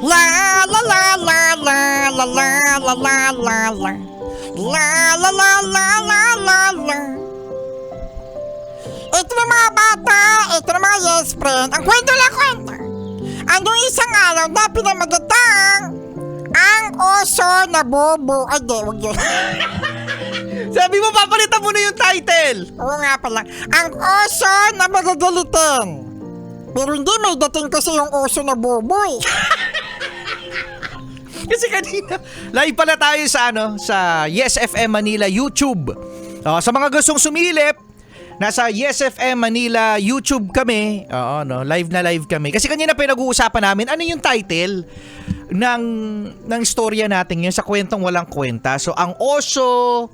La la la la la la la la la la la la la la la la la la. Ito na mga bata, ito na mga yes friend. Ang kwento lang kwento. Anong isang araw na pinamagatang ang oso na bobo. Ay di, wag yun. Sabi mo, papalitan mo na yung title. Oo nga pala. Ang oso na magagalitin. Pero hindi, may dating kasi yung oso na bobo eh. Kasi kanina, live pala tayo sa Yes FM Manila YouTube. Sa mga gustong sumilip, nasa Yes FM Manila YouTube kami. Live na live kami. Kasi kanina pinag-uusapan namin, ano yung title ng istorya natin yun sa kwentong walang kwenta. So, ang oso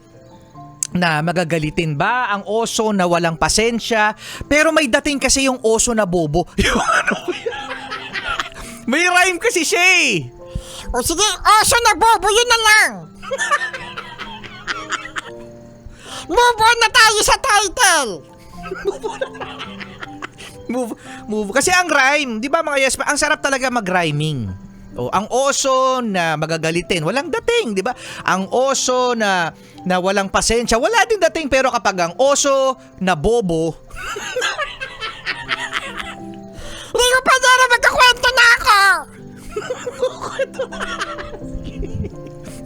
na magagalitin ba? Ang oso na walang pasensya? Pero may dating kasi yung oso na bobo. May rhyme kasi siya eh. O sige, oso na bobo, yun na lang. Move on na tayo sa title. Move. Kasi ang rhyme, di ba mga yes, ang sarap talaga mag-rhyming. Ang oso na magagalitin, walang dating, di ba? Ang oso na walang pasensya, wala din dating. Pero kapag ang oso na bobo, Hindi ko pa dara, magkakwento na ako.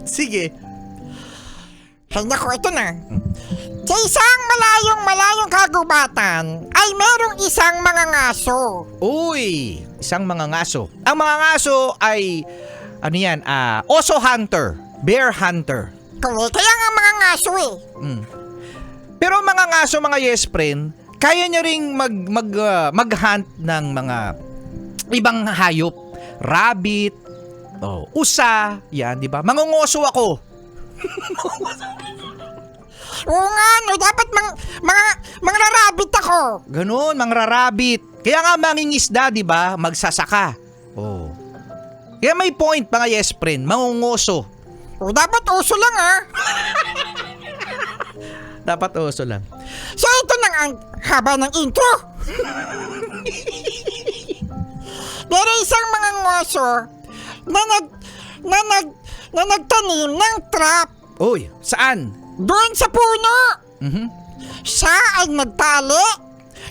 sige. Ay naku, ito na. Sa isang malayong kagubatan ay merong isang mga ngaso. Uy, isang mga ngaso. Ang mga ngaso ay, oso hunter, bear hunter. Kaya nga mga ngaso eh. Pero mga ngaso, mga yes friend, kaya niya ring mag-hunt ng mga ibang hayop. Rabbit, usa, yan, di ba? Mangungoso ako. Oo nga, no, dapat mga rabbit ako. Ganun, mangrarabit. Kaya nga mangingisda, di ba? Magsasaka. Kaya may point, mga yes friend, mangungoso. O dapat uso lang ah. Dapat oso lang. So ito na ang haba ng intro. Pero isang mga ngoso na nagtanim ng trap Uy, saan? doon sa puno. Mhm. Siya ay nagtali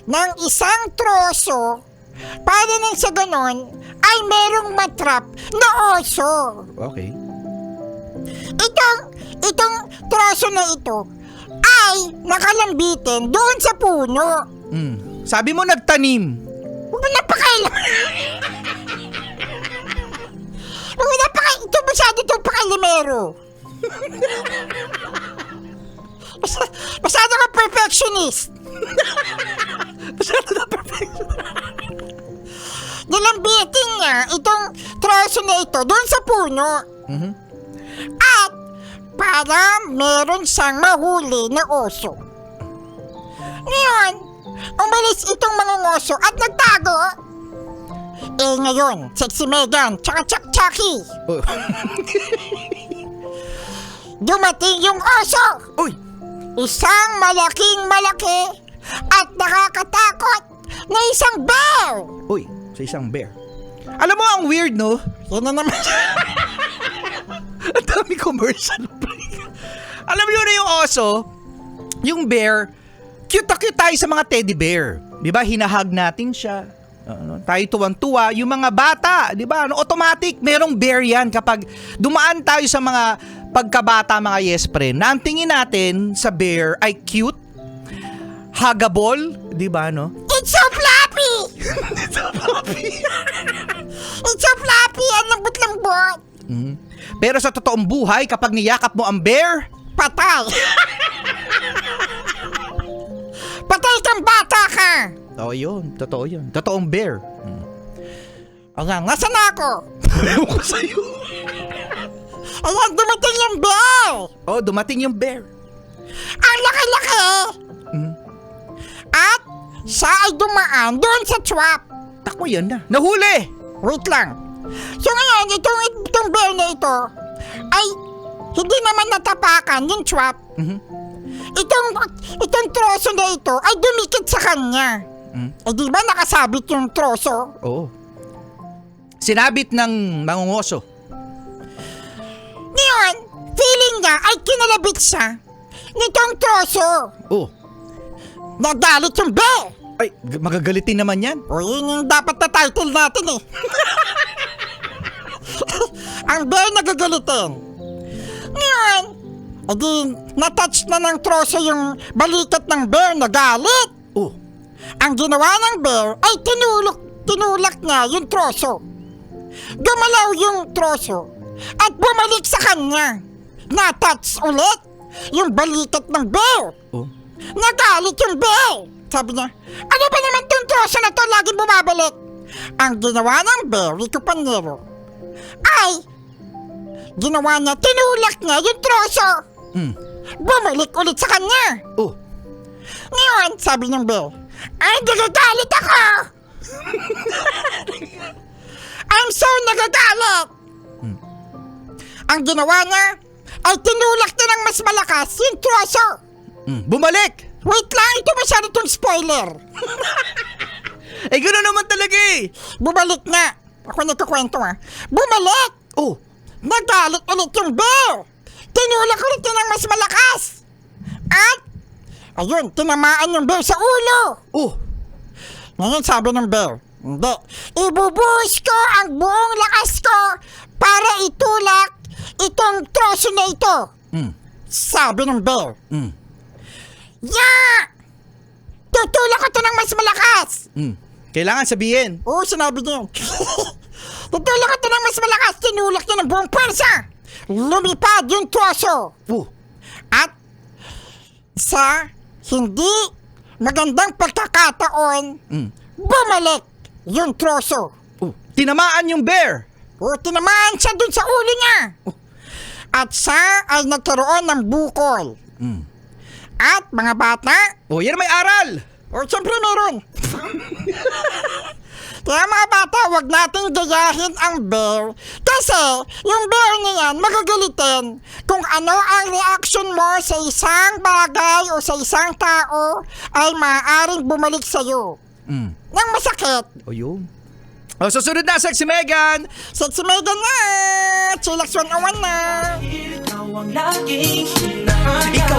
ng isang troso para nang sa ganon ay merong matrap na oso. Okay. Itong troso na ito ay nakalambitin doon sa puno. Sabi mo nagtanim. Huwag mo napakailam. Huwag mo napakailam. Ito masyado itong pakailimero. Masyado ka perfectionist. Masyado na perfect. Nilambitin niya itong troso na ito doon sa puno. At para meron siyang mahuli na oso. Ngayon, umalis itong mga oso at nagtago. Ngayon, Sexy Megan, tsaka Chucky. Dumating yung oso. Uy! Isang malaki at nakakatakot na isang bear. Uy, sa isang bear. Alam mo, ang weird, no? Yan na naman. Ang dami commercial break. Alam mo yun na yung oso, yung bear, cute na cute tayo sa mga teddy bear. Di ba? Hinahag natin siya. Tayo tuwang-tuwa. Yung mga bata, di ba? Automatic, merong bear yan kapag dumaan tayo sa mga pagkabata, mga yes friend. Na ang tingin natin sa bear ay cute, huggable, di ba, no? It's so floppy. It's so floppy. Ang lambot-lambot. Pero sa totoong buhay, kapag niyakap mo ang bear, Patay. Patay kang bata ka. yun. Totoo yun. Totoong bear. Ayan, nasa na ako? Ewan ko sa'yo. Ayan, dumating yung bear. Dumating yung bear. Ang laki-laki. At siya ay dumaan doon sa trap. Tako yan na. Nahuli! Wait lang. So ngayon, itong bear na ito ay hindi naman natapakan yung trap. itong troso na ito ay dumikit sa kanya. Eh di ba nakasabit yung troso? Oo. Sinabit ng mangungoso. Ngayon, feeling niya ay kinalabit siya nitong troso. Oh. Nagalit yung bear. Ay, magagalitin naman yan. O yun yung dapat na title natin eh. Ang bear nagagalitin. Ngayon, edi natouch na ng troso yung balikat ng bear na galit. Oh. Ang ginawa ng bear ay tinulak niya yung troso. Gumalaw yung troso at bumalik sa kanya. Natouch ulit yung balikat ng bear. Oh. Nagalit yung bear. Sabi niya, ano ba naman tong troso na to laging bumabalik? Ang ginawa ng bear, Rico Panero, ay ginawa niya, tinulak niya yung troso. Bumalik ulit sa kanya. Oh. Ngayon, sabi ng bear, ay nagagalit ako. I'm so nagagalit. Ang ginawa niya ay tinulak niya ng mas malakas yung troso. Bumalik! Wait lang, ito masyado itong spoiler. Eh, gano'n naman talaga eh. Bumalik na. Ako nagkukwento ha. Bumalik! Oh. Nagalit ulit yung bear. Tinulak ulit niya ng mas malakas. At, ayun, tinamaan yung bear sa ulo. Oh. Ngayon sabi ng bear, hindi. Ibubuhos ko ang buong lakas ko para itulak itong troso na ito. Sabi ng bear. Yeah! Tutulak ko ito ng mas malakas. Kailangan sabihin. Oo, sinabi niya yun. Tutulak ko ito ng mas malakas. Tinulak niya ng buong pwersa. Lumipad yung troso. Oh. At sa hindi magandang pagkakataon, bumalik yung troso. Oh. Tinamaan yung bear. O tinamaan siya dun sa ulo niya. At siya ay nagkaroon ng bukol. At mga bata, Oh, yan may aral. o siyempre meron. Kaya mga bata, wag natin gayahin ang bear. Kasi yung bear na yan, magagalitin kung ano ang reaction mo sa isang bagay o sa isang tao ay maaaring bumalik sa'yo. Nang masakit. O yun. O, susunod na, Sexy Megan. Sexy Megan na! Chillax 101 na! Ikaw ang laging hinahanap.